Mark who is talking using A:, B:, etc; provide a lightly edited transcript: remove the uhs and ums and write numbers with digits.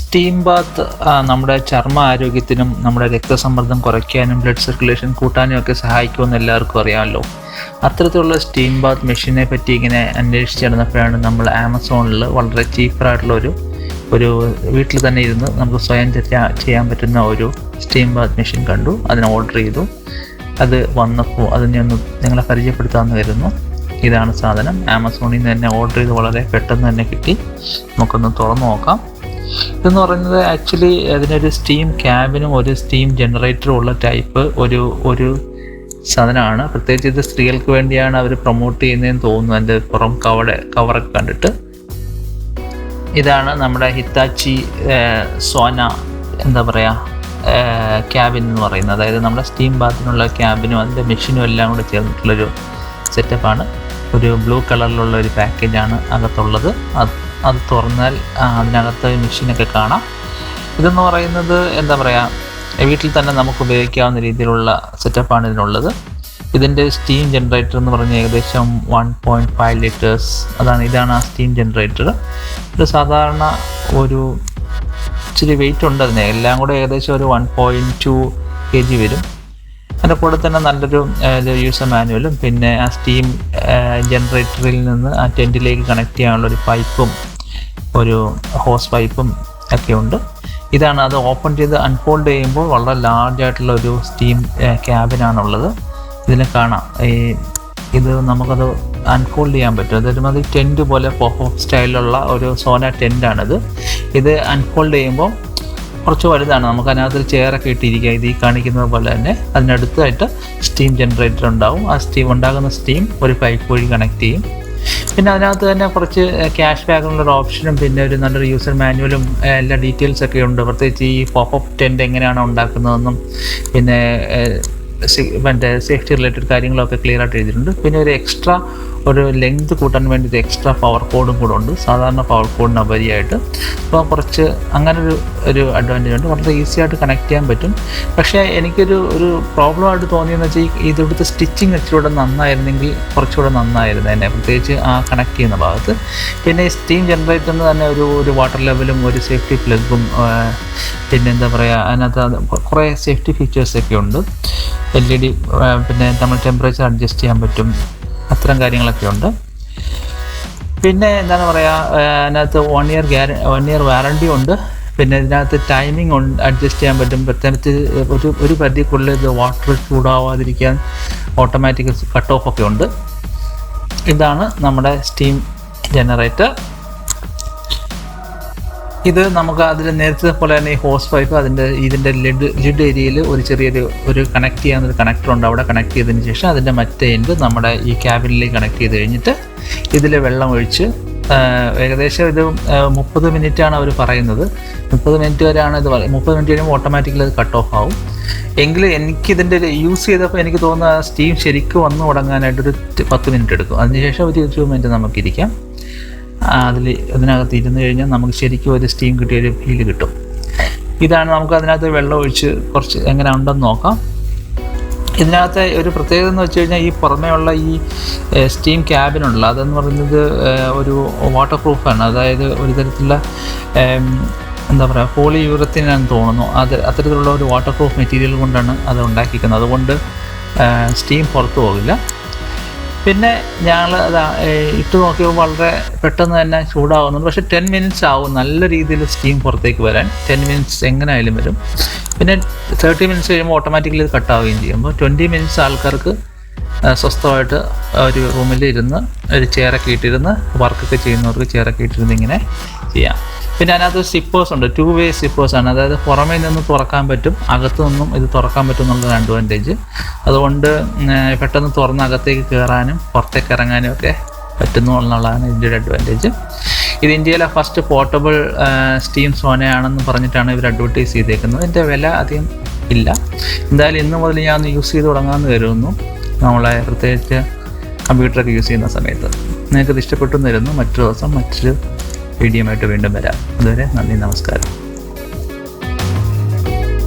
A: Steam Baat നമ്മുടെ ചർമ്മ ആരോഗ്യത്തിനും നമ്മുടെ രക്തസമ്മർദ്ദം കുറയ്ക്കാനും ബ്ലഡ് സർക്കുലേഷൻ കൂട്ടാനും ഒക്കെ സഹായിക്കുമെന്ന് എല്ലാവർക്കും അറിയാമല്ലോ. അത്തരത്തിലുള്ള സ്റ്റീം ബാത്ത് മെഷീനെ പറ്റി ഇങ്ങനെ അന്വേഷിച്ച് നടന്നപ്പോഴാണ് നമ്മൾ ആമസോണിൽ വളരെ ചീപ്പറായിട്ടുള്ള ഒരു വീട്ടിൽ തന്നെ ഇരുന്ന് നമുക്ക് സ്വയം ചെയ്യാൻ പറ്റുന്ന ഒരു സ്റ്റീം ബാത്ത് മെഷീൻ കണ്ടു. അതിന് ഓർഡർ ചെയ്തു. അത് വന്നപ്പോൾ അതിനെ ഒന്ന് നിങ്ങളെ പരിചയപ്പെടുത്താമെന്ന് കരുതുന്നു. ഇതാണ് സാധനം. ആമസോണിൽ നിന്ന് തന്നെ ഓർഡർ ചെയ്ത് വളരെ പെട്ടെന്ന് തന്നെ കിട്ടി. നമുക്കൊന്ന് തുറന്നു നോക്കാം. ഇതെന്ന് പറയുന്നത് ആക്ച്വലി അതിനൊരു സ്റ്റീം ക്യാബിനും ഒരു സ്റ്റീം ജനറേറ്ററും ഉള്ള ടൈപ്പ് ഒരു സാധനമാണ്. പ്രത്യേകിച്ച് ഇത് സ്ത്രീകൾക്ക് വേണ്ടിയാണ് അവർ പ്രൊമോട്ട് ചെയ്യുന്നതെന്ന് തോന്നുന്നു. അതിൻ്റെ പുറം കവറൊക്കെ കണ്ടിട്ട്. ഇതാണ് നമ്മുടെ ഹിറ്റാച്ചി സോന ക്യാബിൻ എന്ന് പറയുന്നത്. അതായത് നമ്മുടെ സ്റ്റീം ബാത്തിനുള്ള ക്യാബിനും അതിൻ്റെ മെഷീനും എല്ലാം കൂടെ ചേർന്നിട്ടുള്ളൊരു സെറ്റപ്പാണ്. ഒരു ബ്ലൂ കളറിലുള്ള ഒരു പാക്കേജാണ് അകത്തുള്ളത്. അത് തുറന്നാൽ അതിനകത്ത് മെഷീനൊക്കെ കാണാം. ഇതെന്ന് പറയുന്നത് വീട്ടിൽ തന്നെ നമുക്ക് ഉപയോഗിക്കാവുന്ന രീതിയിലുള്ള സെറ്റപ്പാണ് ഇതിനുള്ളത്. ഇതിൻ്റെ സ്റ്റീം ജനറേറ്റർ എന്ന് പറഞ്ഞാൽ ഏകദേശം 1.5 ലിറ്റേഴ്സ് ഇതാണ് ആ സ്റ്റീം ജനറേറ്റർ. ഒരു സാധാരണ ഒരു ഇച്ചിരി വെയിറ്റ് ഉണ്ട് അതിന്. എല്ലാം കൂടെ ഏകദേശം ഒരു 1.2 kg വരും. അതിൻ്റെ കൂടെ തന്നെ നല്ലൊരു യൂസർ മാനുവലും പിന്നെ ആ സ്റ്റീം ജനറേറ്ററിൽ നിന്ന് ആ ടെൻറ്റിലേക്ക് കണക്ട് ചെയ്യാനുള്ള ഒരു പൈപ്പും ഒരു ഹോസ് പൈപ്പും ഒക്കെ ഉണ്ട്. ഇതാണ് അത് ഓപ്പൺ ചെയ്ത് അൺഫോൾഡ് ചെയ്യുമ്പോൾ വളരെ ലാർജ് ആയിട്ടുള്ള ഒരു സ്റ്റീം ക്യാബിനാണുള്ളത്. ഇതിൽ കാണാം ഇത് നമുക്കത് അൺഫോൾഡ് ചെയ്യാൻ പറ്റും. അതൊരുമാതിരി ടെൻറ്റ് പോലെ പോപ്പ് സ്റ്റൈലിലുള്ള ഒരു സോന ടെൻറ്റാണിത്. ഇത് അൺഫോൾഡ് ചെയ്യുമ്പോൾ കുറച്ച് വലുതാണ്. നമുക്ക് അതിനകത്ത് ചെയറൊക്കെ ഇട്ടിരിക്കുക. ഇത് ഈ കാണിക്കുന്നത് പോലെ തന്നെ അതിനടുത്തായിട്ട് സ്റ്റീം ജനറേറ്റർ ഉണ്ടാവും. ആ ഉണ്ടാകുന്ന സ്റ്റീം ഒരു പൈപ്പ് വഴി കണക്ട് ചെയ്യും. പിന്നെ അതിനകത്ത് തന്നെ കുറച്ച് ക്യാഷ് ബാക്കിനുള്ളൊരു ഓപ്ഷനും പിന്നെ ഒരു നല്ലൊരു യൂസർ മാനുവലും എല്ലാ ഡീറ്റെയിൽസൊക്കെ ഉണ്ട്. പ്രത്യേകിച്ച് ഈ പോപ്പപ്പ് ടെൻറ്റ് എങ്ങനെയാണ് ഉണ്ടാക്കുന്നതെന്നും പിന്നെ സേഫ്റ്റി റിലേറ്റഡ് കാര്യങ്ങളൊക്കെ ക്ലിയർ ആയിട്ട് എഴുതിയിട്ടുണ്ട്. പിന്നെ ഒരു എക്സ്ട്രാ ഒരു ലെങ്ത് കൂട്ടാൻ വേണ്ടി ഒരു എക്സ്ട്രാ പവർ കോഡും കൂടെ ഉണ്ട്, സാധാരണ പവർ കോഡിന് ഉപരിയായിട്ട്. അപ്പോൾ കുറച്ച് അങ്ങനെ ഒരു അഡ്വാൻറ്റേജ് ഉണ്ട്. വളരെ ഈസി ആയിട്ട് കണക്ട് ചെയ്യാൻ പറ്റും. പക്ഷേ എനിക്കൊരു പ്രോബ്ലമായിട്ട് തോന്നിയെന്ന് വെച്ചാൽ ഇവിടുത്തെ സ്റ്റിച്ചിങ് ഇച്ചിരൂടെ നന്നായിരുന്നെങ്കിൽ കുറച്ചുകൂടെ നന്നായിരുന്നു തന്നെ, പ്രത്യേകിച്ച് ആ കണക്ട് ചെയ്യുന്ന ഭാഗത്ത്. പിന്നെ ഈ സ്റ്റീം ജനറേറ്ററിന് തന്നെ ഒരു വാട്ടർ ലെവലും ഒരു സേഫ്റ്റി പ്ലഗും പിന്നെ അതിനകത്ത് കുറേ സേഫ്റ്റി ഫീച്ചേഴ്സൊക്കെ ഉണ്ട്. LED പിന്നെ നമ്മൾ ടെമ്പറേച്ചർ അഡ്ജസ്റ്റ് ചെയ്യാൻ പറ്റും. അത്തരം കാര്യങ്ങളൊക്കെ ഉണ്ട്. പിന്നെ അതിനകത്ത് 1 year വാറണ്ടി ഉണ്ട്. പിന്നെ ഇതിനകത്ത് ടൈമിംഗ് അഡ്ജസ്റ്റ് ചെയ്യാൻ പറ്റും. പ്രത്യേകിച്ച് ഒരു പരിധിക്കുള്ളിൽ ഇത് വാട്ടർ ചൂടാവാതിരിക്കാൻ ഓട്ടോമാറ്റിക് കട്ട് ഓഫ് ഒക്കെ ഉണ്ട്. ഇതാണ് നമ്മുടെ സ്റ്റീം ജനറേറ്റർ. ഇത് നമുക്ക് അതിൽ നേരത്തെ പോലെ തന്നെ ഈ ഹോസ് പൈപ്പ് ഇതിൻ്റെ ലിഡ് ഏരിയയിൽ ഒരു കണക്ട് ചെയ്യാവുന്നൊരു കണക്ടറുണ്ട്. അവിടെ കണക്ട് ചെയ്തതിന് ശേഷം അതിൻ്റെ മറ്റേ എൻഡ് നമ്മുടെ ഈ ക്യാബിനിലേക്ക് കണക്ട് ചെയ്ത് കഴിഞ്ഞിട്ട് ഇതിൽ വെള്ളം ഒഴിച്ച് ഏകദേശം ഇത് 30 മിനിറ്റാണ് അവർ പറയുന്നത്. 30 മിനിറ്റ് വരെയാണ് ഇത്. 30 മിനിറ്റ് കഴിയുമ്പോൾ ഓട്ടോമാറ്റിക്കലി അത് കട്ട് ഓഫ് ആവും. എങ്കിലും എനിക്കിതിൻ്റെ യൂസ് ചെയ്തപ്പോൾ എനിക്ക് തോന്നുന്ന സ്റ്റീം ശരിക്കും വന്നു തുടങ്ങാനായിട്ടൊരു 10 മിനിറ്റ് എടുക്കും. അതിനുശേഷം ഒരു 20 മിനിറ്റ് നമുക്കിരിക്കാം. ഇതിനകത്ത് ഇരുന്ന് കഴിഞ്ഞാൽ നമുക്ക് ശരിക്കും ഒരു സ്റ്റീം കിട്ടിയൊരു ഫീല് കിട്ടും. ഇതാണ് നമുക്ക് അതിനകത്ത് വെള്ളം ഒഴിച്ച് കുറച്ച് എങ്ങനെ ഉണ്ടെന്ന് നോക്കാം. ഇതിനകത്ത് ഒരു പ്രത്യേകത എന്ന് വെച്ച് കഴിഞ്ഞാൽ ഈ പുറമേയുള്ള ഈ സ്റ്റീം ക്യാബിനുള്ള അതെന്ന് പറയുന്നത് ഒരു വാട്ടർ പ്രൂഫാണ്. അതായത് ഒരു തരത്തിലുള്ള പോളി യൂറത്തിനാണെന്ന് തോന്നുന്നു. അത്തരത്തിലുള്ള ഒരു വാട്ടർ പ്രൂഫ് മെറ്റീരിയൽ കൊണ്ടാണ് അത് ഉണ്ടാക്കിയിരിക്കുന്നത്. അതുകൊണ്ട് സ്റ്റീം പുറത്തു പോകില്ല. പിന്നെ ഞങ്ങൾ ഇട്ട് നോക്കിയപ്പോൾ വളരെ പെട്ടെന്ന് തന്നെ ചൂടാകുന്നുണ്ട്. പക്ഷേ 10 മിനിറ്റ്സ് ആവും നല്ല രീതിയിൽ സ്റ്റീം പുറത്തേക്ക് വരാൻ. 10 മിനിറ്റ്സ് എങ്ങനെ ആയാലും വരും. പിന്നെ 30 മിനിറ്റ്സ് കഴിയുമ്പോൾ ഓട്ടോമാറ്റിക്കലി ഇത് കട്ടാവുകയും ചെയ്യുമ്പോൾ 20 മിനിറ്റ്സ് ആൾക്കാർക്ക് സ്വസ്ഥമായിട്ട് ഒരു റൂമിൽ ഇരുന്ന് ഒരു ചെയറൊക്കെ ഇട്ടിരുന്ന് വർക്കൊക്കെ ചെയ്യുന്നവർക്ക് ചെയറൊക്കെ ഇട്ടിരുന്ന് ഇങ്ങനെ ചെയ്യാം. പിന്നെ അതിനകത്ത് സിപ്പേഴ്സ് ഉണ്ട്. 2 way സിപ്പേഴ്സാണ്. അതായത് പുറമേ നിന്ന് തുറക്കാൻ പറ്റും, അകത്തു നിന്നും ഇത് തുറക്കാൻ പറ്റും എന്നുള്ളൊരു അഡ്വാൻറ്റേജ്. അതുകൊണ്ട് പെട്ടെന്ന് തുറന്ന് അകത്തേക്ക് കയറാനും പുറത്തേക്ക് ഇറങ്ങാനും ഒക്കെ പറ്റുന്നു എന്നുള്ളതാണ് ഇതിൻ്റെ ഒരു അഡ്വാൻറ്റേജ്. ഇത് ഇന്ത്യയിലെ ഫസ്റ്റ് പോർട്ടബിൾ സ്റ്റീം സോനയാണെന്ന് പറഞ്ഞിട്ടാണ് ഇവർ അഡ്വർട്ടൈസ് ചെയ്തേക്കുന്നത്. ഇതിൻ്റെ വില അധികം ഇല്ല. എന്തായാലും ഇന്ന് മുതൽ ഞാൻ യൂസ് ചെയ്ത് തുടങ്ങാമെന്ന് കരുതുന്നു. നമ്മളെ പ്രത്യേകിച്ച് കമ്പ്യൂട്ടറൊക്കെ യൂസ് ചെയ്യുന്ന സമയത്ത്. നിങ്ങൾക്കത് ഇഷ്ടപ്പെട്ടു എന്ന് വരുന്നു. മറ്റൊരു ദിവസം മറ്റൊരു വീഡിയോ ആയിട്ട് വീണ്ടും വരാം. അതുവരെ നന്ദി, നമസ്കാരം.